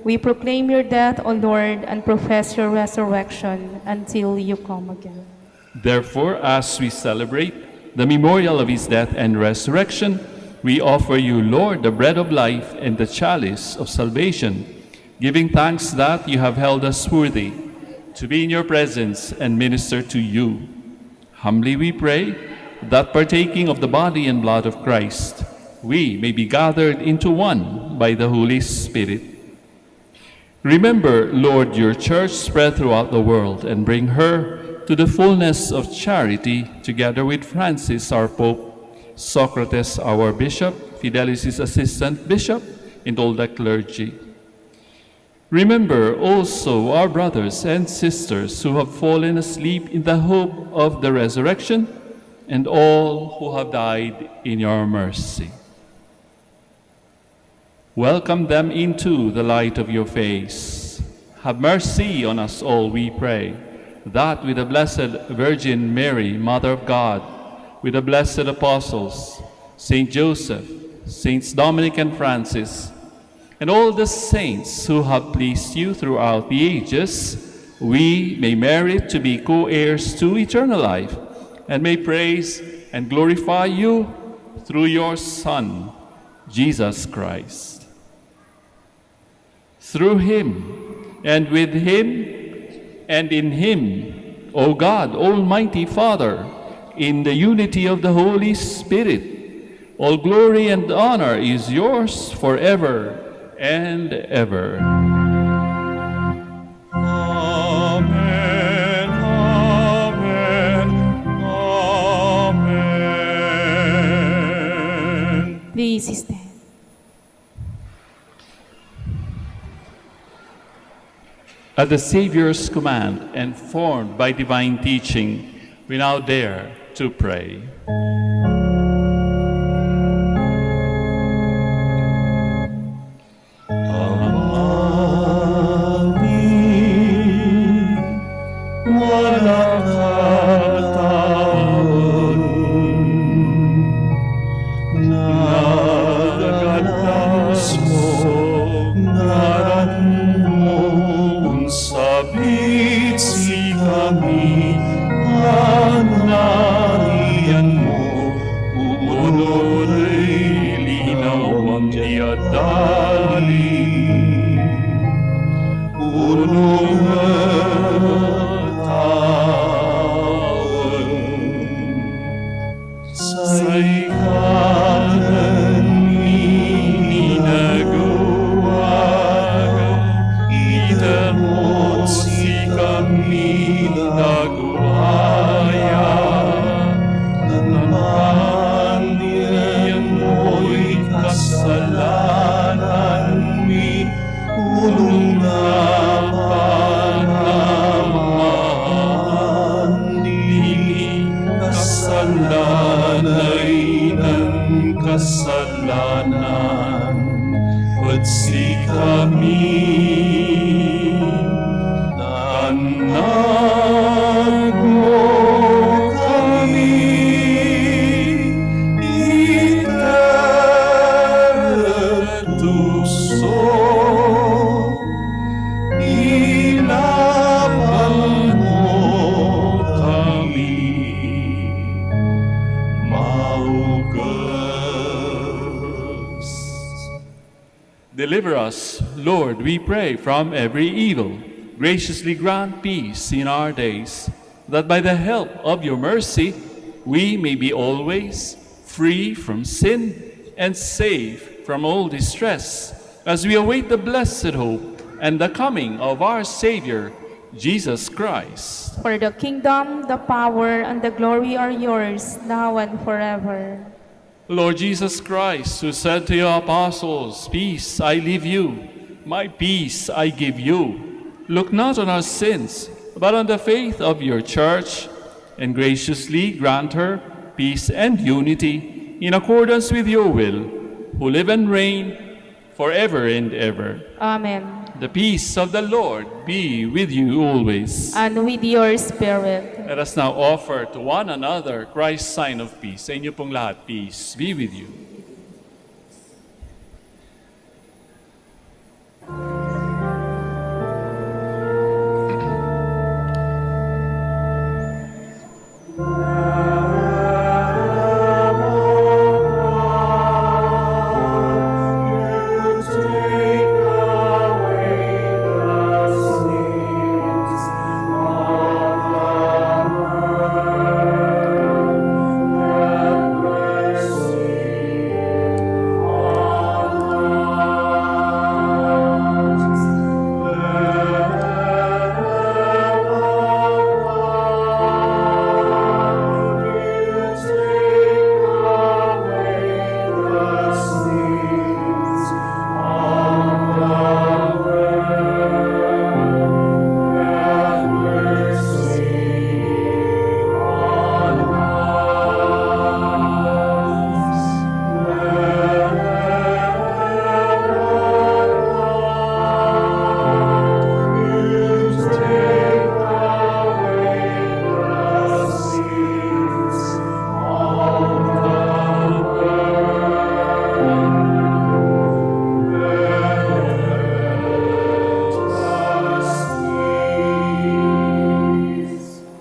we proclaim your death, O Lord, and profess your resurrection until you come again. Therefore, as we celebrate the memorial of his death and resurrection, we offer you, Lord, the bread of life and the chalice of salvation, giving thanks that you have held us worthy to be in your presence and minister to you. Humbly we pray that partaking of the body and blood of Christ, we may be gathered into one by the Holy Spirit. Remember, Lord, your church spread throughout the world, and bring her to the fullness of charity, together with Francis, our Pope, Socrates, our Bishop, Fidelis' assistant bishop, and all the clergy. Remember also our brothers and sisters who have fallen asleep in the hope of the resurrection, and all who have died in your mercy. Welcome them into the light of your face. Have mercy on us all, we pray, that with the Blessed Virgin Mary, Mother of God, with the blessed apostles, Saint Joseph, Saints Dominic and Francis, and all the saints who have pleased you throughout the ages, we may merit to be co-heirs to eternal life, and may praise and glorify you through your Son, Jesus Christ. Through him, and with him, and in him, O God, Almighty Father, in the unity of the Holy Spirit, all glory and honor is yours forever and ever. Amen, amen, amen. Please stand. At the Savior's command and formed by divine teaching, we now dare to pray. Kasalanan mi, ulung na Deliver us, Lord, we pray, from every evil. Graciously grant peace in our days, that by the help of your mercy we may be always free from sin and safe from all distress, as we await the blessed hope and the coming of our Savior, Jesus Christ. For the kingdom, the power, and the glory are yours, now and forever. Lord Jesus Christ, who said to your apostles, "Peace I leave you, my peace I give you," look not on our sins, but on the faith of your church, and graciously grant her peace and unity in accordance with your will, who live and reign forever and ever. Amen. The peace of the Lord be with you always. And with your spirit. Let us now offer to one another Christ's sign of peace. Sa inyo pong lahat, peace be with you.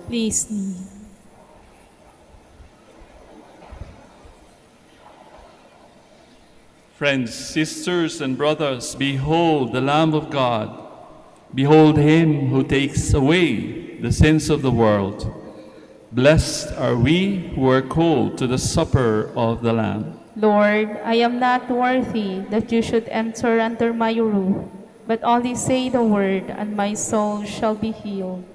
Please kneel. Friends, sisters, and brothers, behold the Lamb of God. Behold him who takes away the sins of the world. Blessed are we who are called to the supper of the Lamb. Lord, I am not worthy that you should enter under my roof, but only say the word, and my soul shall be healed.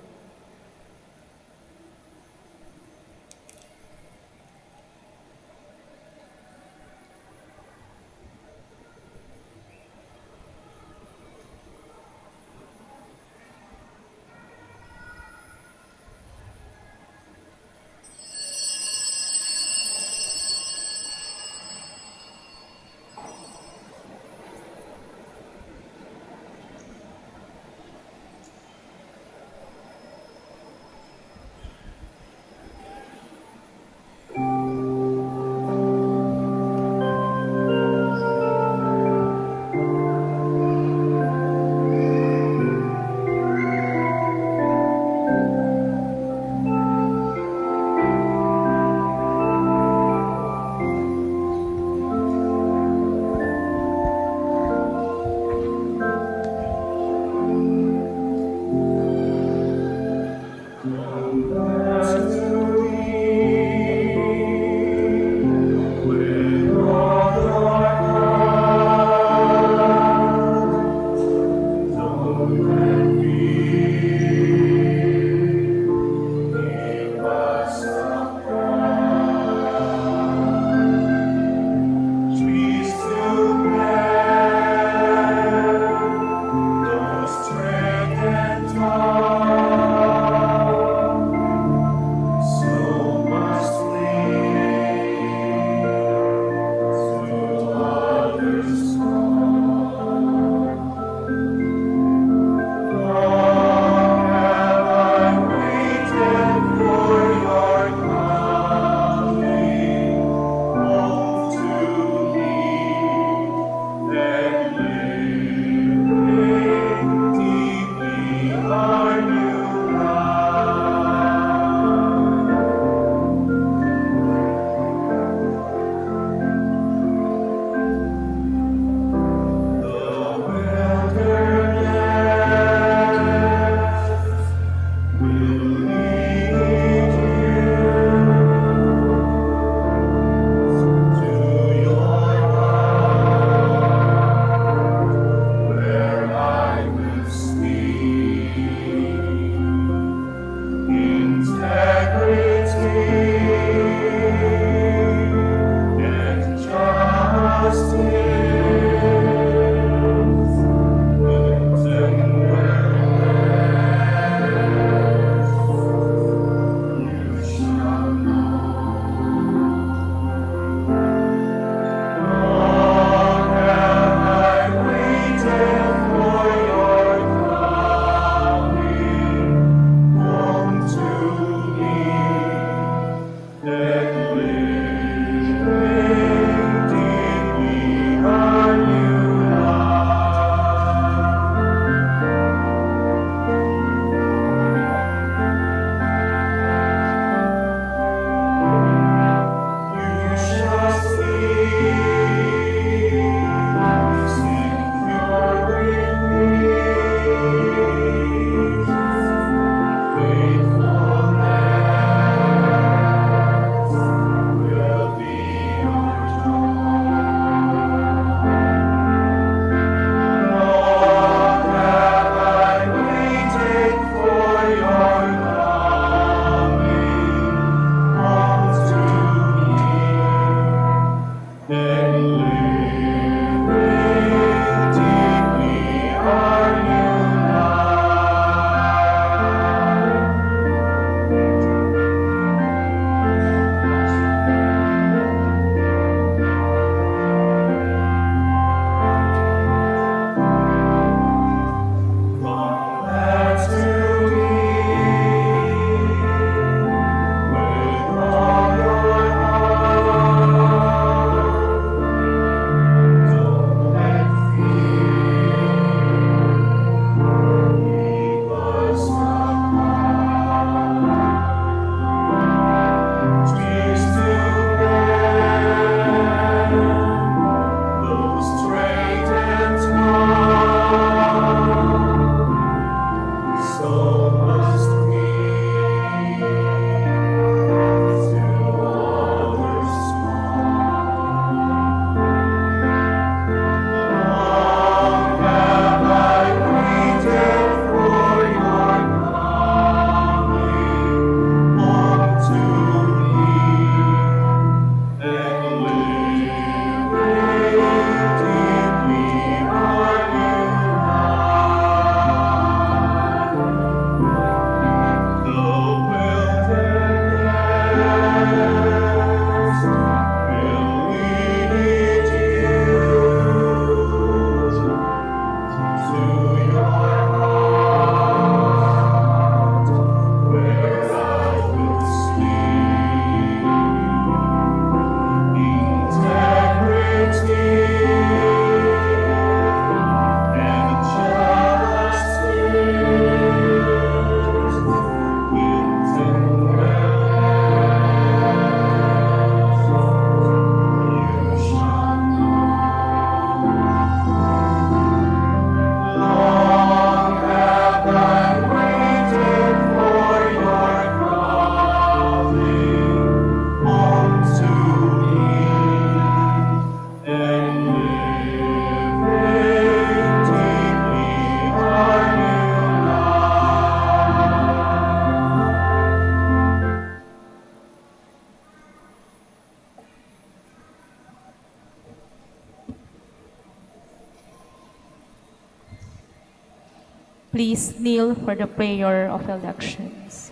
Please kneel for the prayer of elections.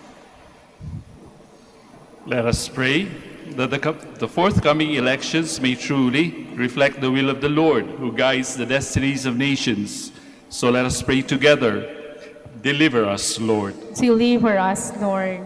Let us pray that the forthcoming elections may truly reflect the will of the Lord, who guides the destinies of nations. So let us pray together. Deliver us, Lord. Deliver us, Lord,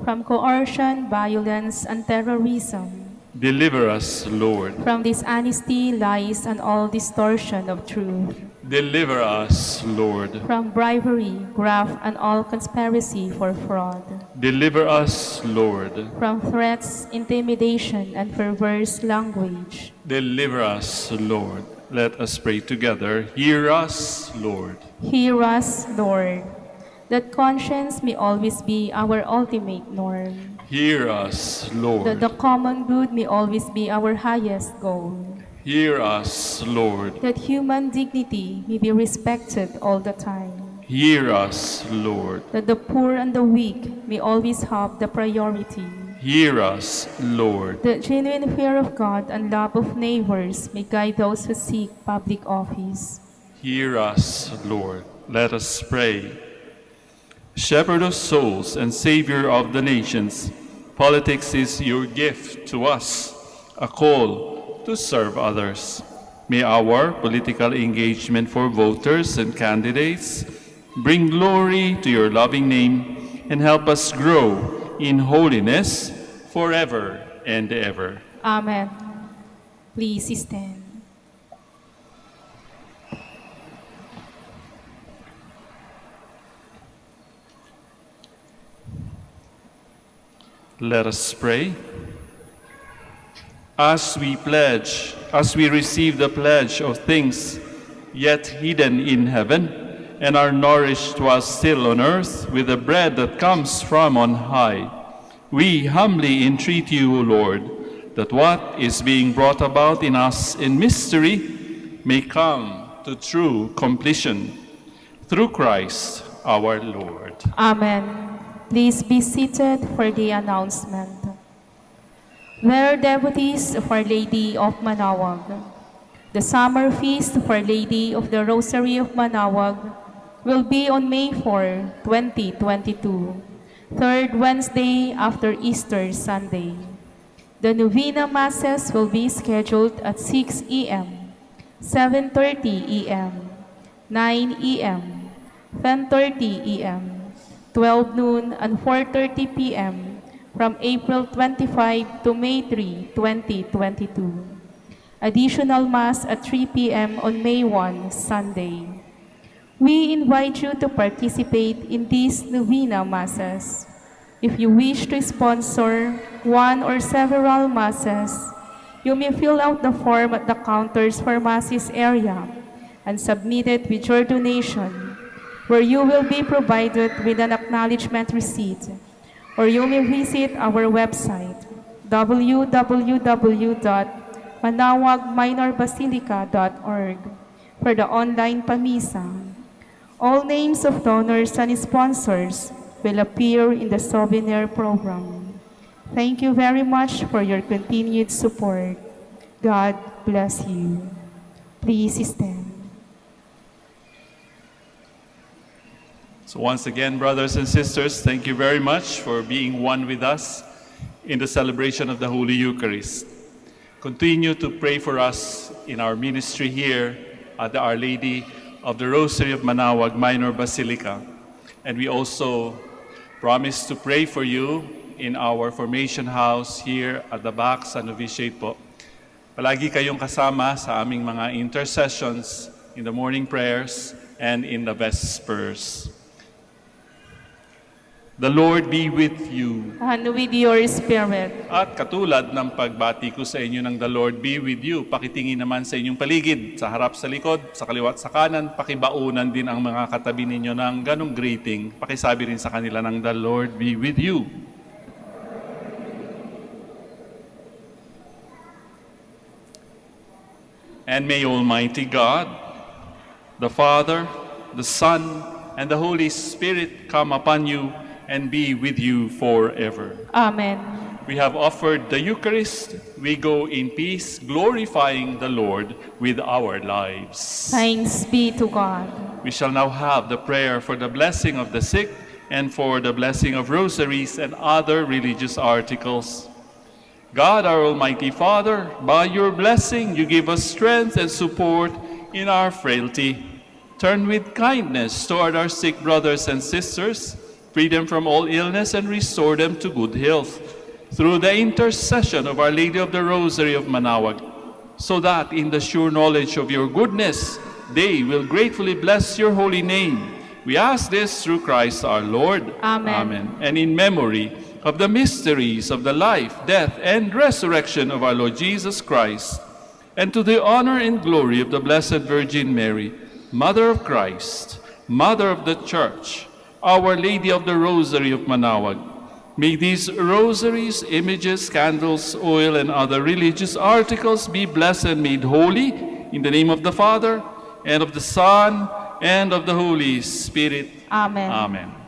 from coercion, violence, and terrorism, Deliver us, Lord. from dishonesty, lies, and all distortion of truth, Deliver us, Lord. from bribery, graft, and all conspiracy for fraud, Deliver us, Lord. from threats, intimidation, and perverse language. Deliver us, Lord. Let us pray together. Hear us, Lord. Hear us, Lord, that conscience may always be our ultimate norm, Hear us, that Lord. the common good may always be our highest goal, Hear us, Lord. that human dignity may be respected all the time, Hear us, Lord. that the poor and the weak may always have the priority, Hear us, Lord. that genuine fear of God and love of neighbors may guide those who seek public office. Hear us, Lord. Let us pray. Shepherd of souls and Savior of the nations, politics is your gift to us, a call to serve others. May our political engagement for voters and candidates bring glory to your loving name and help us grow in holiness forever and ever. Amen. Please stand. Let us pray. As we receive the pledge of things yet hidden in heaven, and are nourished while still on earth with the bread that comes from on high, we humbly entreat you, O Lord, that what is being brought about in us in mystery may come to true completion. Through Christ our Lord. Amen. Please be seated for the announcement. There are devotees of Our Lady of Manaoag. The summer feast of Our Lady of the Rosary of Manaoag will be on May 4, 2022, third Wednesday after Easter Sunday. The Novena Masses will be scheduled at 6 a.m., 7:30 a.m., 9 a.m., 10:30 a.m., 12 noon, and 4:30 p.m. from April 25 to May 3, 2022. Additional Mass at 3 p.m. on May 1, Sunday. We invite you to participate in these Novena Masses. If you wish to sponsor one or several Masses, you may fill out the form at the counters for Masses area and submit it with your donation, where you will be provided with an acknowledgement receipt, or you may visit our website, www.manaoagminorbasilica.org, for the online pamisa. All names of donors and sponsors will appear in the souvenir program. Thank you very much for your continued support. God bless you. Please stand. So once again, brothers and sisters, thank you very much for being one with us in the celebration of the Holy Eucharist. Continue to pray for us in our ministry here at the Our Lady of the Rosary of Manaoag Minor Basilica. And we also promise to pray for you in our formation house here at the back sa novitiate po. Palagi kayong kasama sa aming mga intercessions in the morning prayers and in the Vespers. The Lord be with you. And with your spirit. At katulad ng pagbati ko sa inyo ng the Lord be with you, pakitingin naman sa inyong paligid, sa harap, sa likod, sa kaliwat, sa kanan, pakibaunan din ang mga katabi ninyo ng ganong greeting. Pakisabi rin sa kanila ng the Lord be with you. And may Almighty God, the Father, the Son, and the Holy Spirit come upon you and be with you forever. Amen. We have offered the Eucharist. We go in peace, glorifying the Lord with our lives. Thanks be to God. We shall now have the prayer for the blessing of the sick and for the blessing of rosaries and other religious articles. God, our Almighty Father, by your blessing you give us strength and support in our frailty. Turn with kindness toward our sick brothers and sisters, free them from all illness and restore them to good health. Through the intercession of Our Lady of the Rosary of Manaoag, so that in the sure knowledge of your goodness, they will gratefully bless your holy name. We ask this through Christ our Lord. Amen. And in memory of the mysteries of the life, death, and resurrection of our Lord Jesus Christ, and to the honor and glory of the Blessed Virgin Mary, Mother of Christ, Mother of the Church, Our Lady of the Rosary of Manaoag, may these rosaries, images, candles, oil, and other religious articles be blessed and made holy in the name of the Father, and of the Son, and of the Holy Spirit. Amen. Amen.